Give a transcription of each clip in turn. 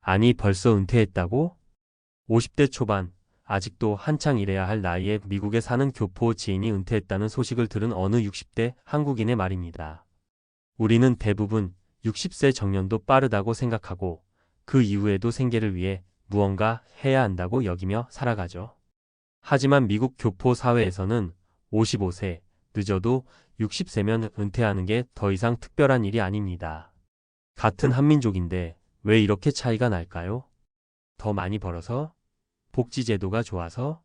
아니 벌써 은퇴했다고? 50대 초반, 아직도 한창 일해야 할 나이에 미국에 사는 교포 지인이 은퇴했다는 소식을 들은 어느 60대 한국인의 말입니다. 우리는 대부분 60세 정년도 빠르다고 생각하고 그 이후에도 생계를 위해 무언가 해야 한다고 여기며 살아가죠. 하지만 미국 교포 사회에서는 55세, 늦어도 60세면 은퇴하는 게 더 이상 특별한 일이 아닙니다. 같은 한민족인데 왜 이렇게 차이가 날까요? 더 많이 벌어서? 복지제도가 좋아서?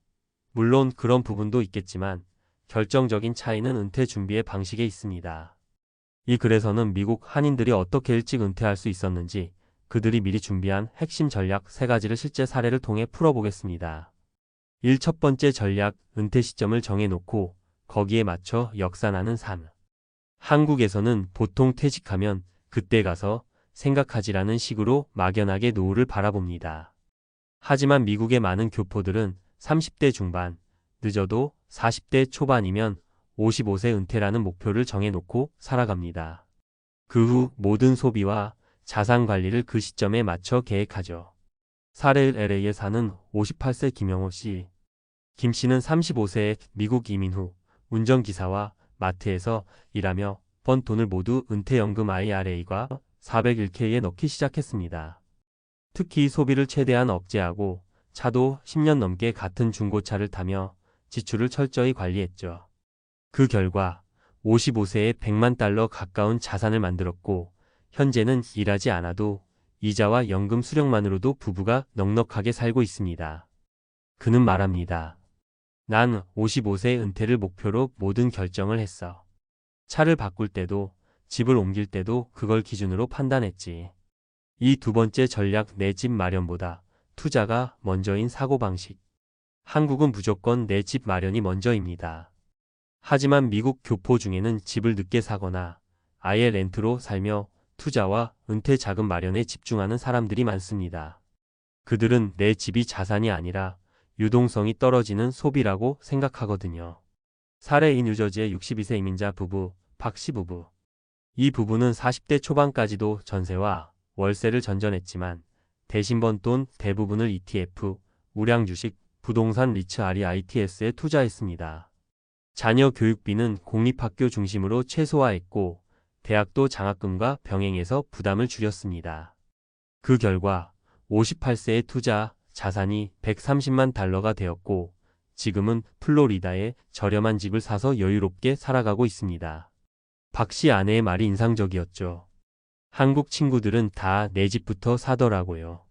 물론 그런 부분도 있겠지만 결정적인 차이는 은퇴 준비의 방식에 있습니다. 이 글에서는 미국 한인들이 어떻게 일찍 은퇴할 수 있었는지 그들이 미리 준비한 핵심 전략 3가지를 실제 사례를 통해 풀어보겠습니다. 1. 첫 번째 전략, 은퇴 시점을 정해놓고 거기에 맞춰 역산하는 삶. 한국에서는 보통 퇴직하면 그때 가서 생각하지라는 식으로 막연하게 노후를 바라봅니다. 하지만 미국의 많은 교포들은 30대 중반, 늦어도 40대 초반이면 55세 은퇴라는 목표를 정해놓고 살아갑니다. 그 후 모든 소비와 자산 관리를 그 시점에 맞춰 계획하죠. 사례 1. LA에 사는 58세 김영호 씨. 김 씨는 35세에 미국 이민 후 운전기사와 마트에서 일하며 번 돈을 모두 은퇴연금 IRA과 401k에 넣기 시작했습니다. 특히 소비를 최대한 억제하고 차도 10년 넘게 같은 중고차를 타며 지출을 철저히 관리했죠. 그 결과 55세에 100만 달러 가까운 자산을 만들었고 현재는 일하지 않아도 이자와 연금 수령만으로도 부부가 넉넉하게 살고 있습니다. 그는 말합니다. 난 55세 은퇴를 목표로 모든 결정을 했어. 차를 바꿀 때도 집을 옮길 때도 그걸 기준으로 판단했지. 이 두 번째 전략, 내 집 마련보다 투자가 먼저인 사고방식. 한국은 무조건 내 집 마련이 먼저입니다. 하지만 미국 교포 중에는 집을 늦게 사거나 아예 렌트로 살며 투자와 은퇴 자금 마련에 집중하는 사람들이 많습니다. 그들은 내 집이 자산이 아니라 유동성이 떨어지는 소비라고 생각하거든요. 사례 2. 뉴저지의 62세 이민자 부부, 박 씨 부부. 이 부부는 40대 초반까지도 전세와 월세를 전전했지만 대신 번 돈 대부분을 ETF, 우량 주식, 부동산 리츠 REITS에 투자했습니다. 자녀 교육비는 공립학교 중심으로 최소화했고 대학도 장학금과 병행해서 부담을 줄였습니다. 그 결과 58세의 투자 자산이 130만 달러가 되었고 지금은 플로리다에 저렴한 집을 사서 여유롭게 살아가고 있습니다. 박 씨 아내의 말이 인상적이었죠. 한국 친구들은 다 내 집부터 사더라고요.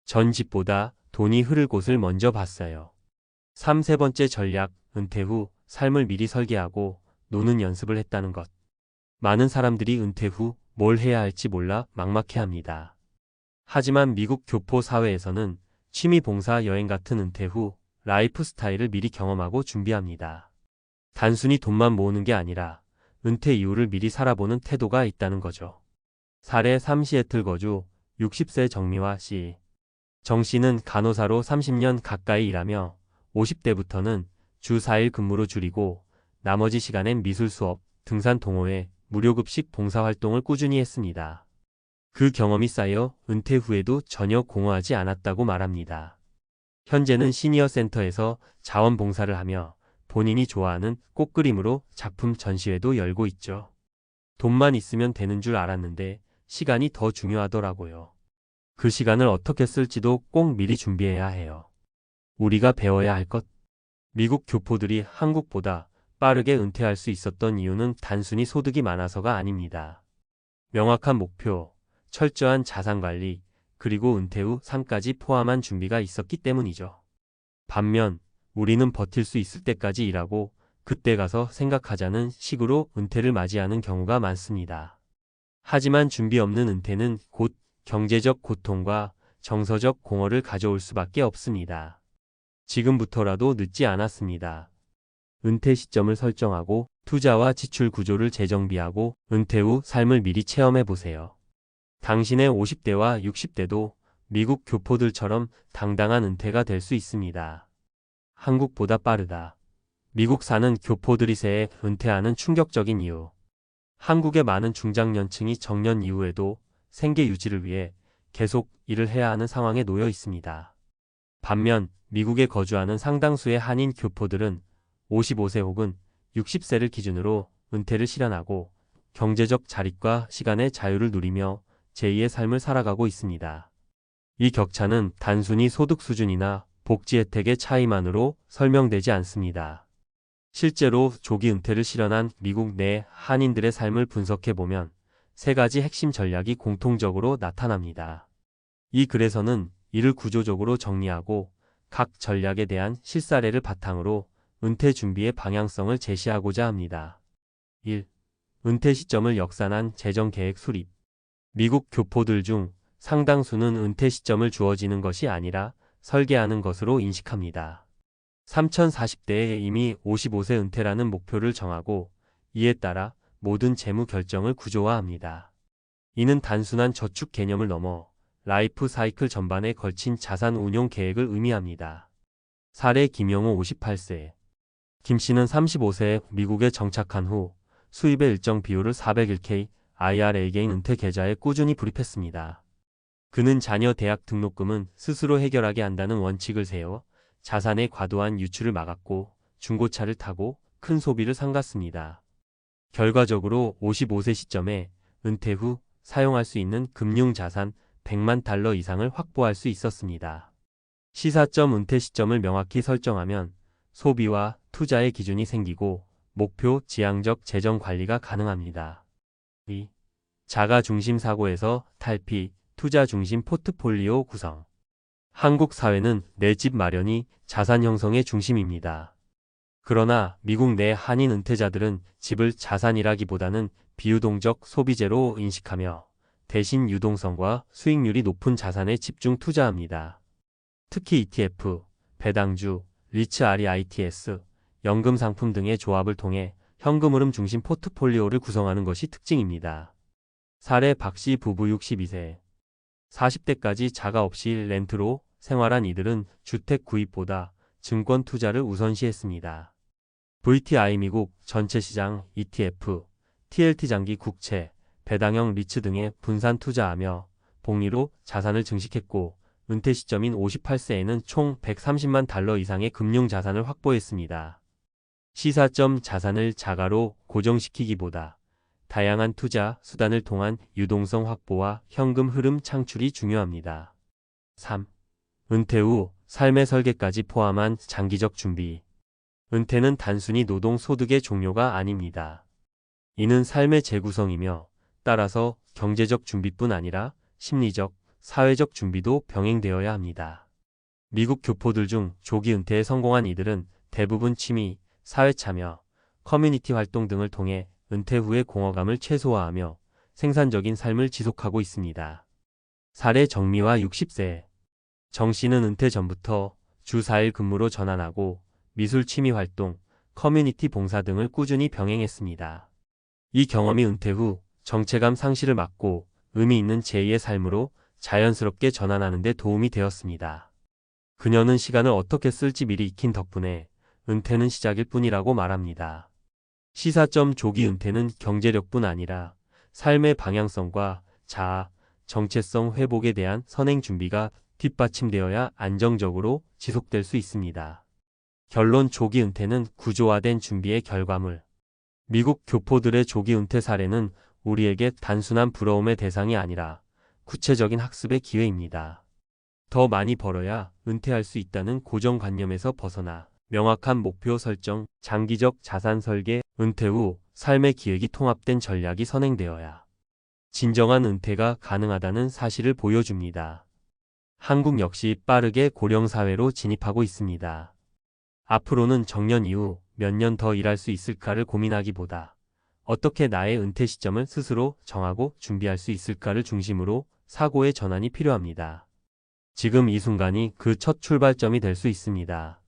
전 집보다 돈이 흐를 곳을 먼저 봤어요. 3. 세 번째 전략, 은퇴 후 삶을 미리 설계하고 노는 연습을 했다는 것. 많은 사람들이 은퇴 후 뭘 해야 할지 몰라 막막해합니다. 하지만 미국 교포 사회에서는 취미 봉사 여행 같은 은퇴 후 라이프 스타일을 미리 경험하고 준비합니다. 단순히 돈만 모으는 게 아니라 은퇴 이후를 미리 살아보는 태도가 있다는 거죠. 사례 3. 시애틀 거주 60세 정미화 씨. 정 씨는 간호사로 30년 가까이 일하며 50대부터는 주 4일 근무로 줄이고 나머지 시간엔 미술 수업, 등산 동호회, 무료급식 봉사활동을 꾸준히 했습니다. 그 경험이 쌓여 은퇴 후에도 전혀 공허하지 않았다고 말합니다. 현재는 시니어 센터에서 자원봉사를 하며 본인이 좋아하는 꽃그림으로 작품 전시회도 열고 있죠. 돈만 있으면 되는 줄 알았는데 시간이 더 중요하더라고요. 그 시간을 어떻게 쓸지도 꼭 미리 준비해야 해요. 우리가 배워야 할 것. 미국 교포들이 한국보다 빠르게 은퇴할 수 있었던 이유는 단순히 소득이 많아서가 아닙니다. 명확한 목표, 철저한 자산관리, 그리고 은퇴 후 삶까지 포함한 준비가 있었기 때문이죠. 반면 우리는 버틸 수 있을 때까지 일하고 그때 가서 생각하자는 식으로 은퇴를 맞이하는 경우가 많습니다. 하지만 준비 없는 은퇴는 곧 경제적 고통과 정서적 공허를 가져올 수밖에 없습니다. 지금부터라도 늦지 않았습니다. 은퇴 시점을 설정하고 투자와 지출 구조를 재정비하고 은퇴 후 삶을 미리 체험해 보세요. 당신의 50대와 60대도 미국 교포들처럼 당당한 은퇴가 될 수 있습니다. 한국보다 빠르다. 미국 사는 교포들이 새해 은퇴하는 충격적인 이유. 한국의 많은 중장년층이 정년 이후에도 생계 유지를 위해 계속 일을 해야 하는 상황에 놓여 있습니다. 반면 미국에 거주하는 상당수의 한인 교포들은 55세 혹은 60세를 기준으로 은퇴를 실현하고 경제적 자립과 시간의 자유를 누리며 제2의 삶을 살아가고 있습니다. 이 격차는 단순히 소득 수준이나 복지 혜택의 차이만으로 설명되지 않습니다. 실제로 조기 은퇴를 실현한 미국 내 한인들의 삶을 분석해보면 세 가지 핵심 전략이 공통적으로 나타납니다. 이 글에서는 이를 구조적으로 정리하고 각 전략에 대한 실사례를 바탕으로 은퇴 준비의 방향성을 제시하고자 합니다. 1. 은퇴 시점을 역산한 재정 계획 수립. 미국 교포들 중 상당수는 은퇴 시점을 주어지는 것이 아니라 설계하는 것으로 인식합니다. 3040대에 이미 55세 은퇴라는 목표를 정하고 이에 따라 모든 재무 결정을 구조화합니다. 이는 단순한 저축 개념을 넘어 라이프 사이클 전반에 걸친 자산 운용 계획을 의미합니다. 사례 김영호 58세. 김 씨는 35세에 미국에 정착한 후 수입의 일정 비율을 401k IRA 개인 은퇴 계좌에 꾸준히 불입했습니다. 그는 자녀 대학 등록금은 스스로 해결하게 한다는 원칙을 세워 자산의 과도한 유출을 막았고 중고차를 타고 큰 소비를 삼갔습니다. 결과적으로 55세 시점에 은퇴 후 사용할 수 있는 금융자산 100만 달러 이상을 확보할 수 있었습니다. 시사점 은퇴 시점을 명확히 설정하면 소비와 투자의 기준이 생기고 목표 지향적 재정 관리가 가능합니다. 2. 자가 중심 사고에서 탈피, 투자 중심 포트폴리오 구성. 한국 사회는 내 집 마련이 자산 형성의 중심입니다. 그러나 미국 내 한인 은퇴자들은 집을 자산이라기보다는 비유동적 소비재로 인식하며 대신 유동성과 수익률이 높은 자산에 집중 투자합니다. 특히 ETF, 배당주, 리츠 REITs, 연금 상품 등의 조합을 통해 현금 흐름 중심 포트폴리오를 구성하는 것이 특징입니다. 사례 박씨 부부 62세. 40대까지 자가 없이 렌트로 생활한 이들은 주택 구입보다 증권 투자를 우선시했습니다. VTI 미국 전체 시장 ETF, TLT 장기 국채, 배당형 리츠 등에 분산 투자하며 복리로 자산을 증식했고 은퇴 시점인 58세에는 총 130만 달러 이상의 금융 자산을 확보했습니다. 시사점 자산을 자가로 고정시키기보다 다양한 투자 수단을 통한 유동성 확보와 현금 흐름 창출이 중요합니다. 3. 은퇴 후 삶의 설계까지 포함한 장기적 준비. 은퇴는 단순히 노동 소득의 종료가 아닙니다. 이는 삶의 재구성이며 따라서 경제적 준비뿐 아니라 심리적, 사회적 준비도 병행되어야 합니다. 미국 교포들 중 조기 은퇴에 성공한 이들은 대부분 취미, 사회 참여, 커뮤니티 활동 등을 통해 은퇴 후의 공허감을 최소화하며 생산적인 삶을 지속하고 있습니다. 사례 정미화 60세. 정 씨는 은퇴 전부터 주 4일 근무로 전환하고 미술 취미 활동, 커뮤니티 봉사 등을 꾸준히 병행했습니다. 이 경험이 은퇴 후 정체감 상실을 막고 의미 있는 제2의 삶으로 자연스럽게 전환하는 데 도움이 되었습니다. 그녀는 시간을 어떻게 쓸지 미리 익힌 덕분에 은퇴는 시작일 뿐이라고 말합니다. 시사점 조기 은퇴는 경제력뿐 아니라 삶의 방향성과 자아, 정체성 회복에 대한 선행 준비가 뒷받침되어야 안정적으로 지속될 수 있습니다. 결론 조기 은퇴는 구조화된 준비의 결과물. 미국 교포들의 조기 은퇴 사례는 우리에게 단순한 부러움의 대상이 아니라 구체적인 학습의 기회입니다. 더 많이 벌어야 은퇴할 수 있다는 고정관념에서 벗어나 명확한 목표 설정, 장기적 자산 설계, 은퇴 후 삶의 기획이 통합된 전략이 선행되어야 진정한 은퇴가 가능하다는 사실을 보여줍니다. 한국 역시 빠르게 고령사회로 진입하고 있습니다. 앞으로는 정년 이후 몇 년 더 일할 수 있을까를 고민하기보다 어떻게 나의 은퇴 시점을 스스로 정하고 준비할 수 있을까를 중심으로 사고의 전환이 필요합니다. 지금 이 순간이 그 첫 출발점이 될 수 있습니다.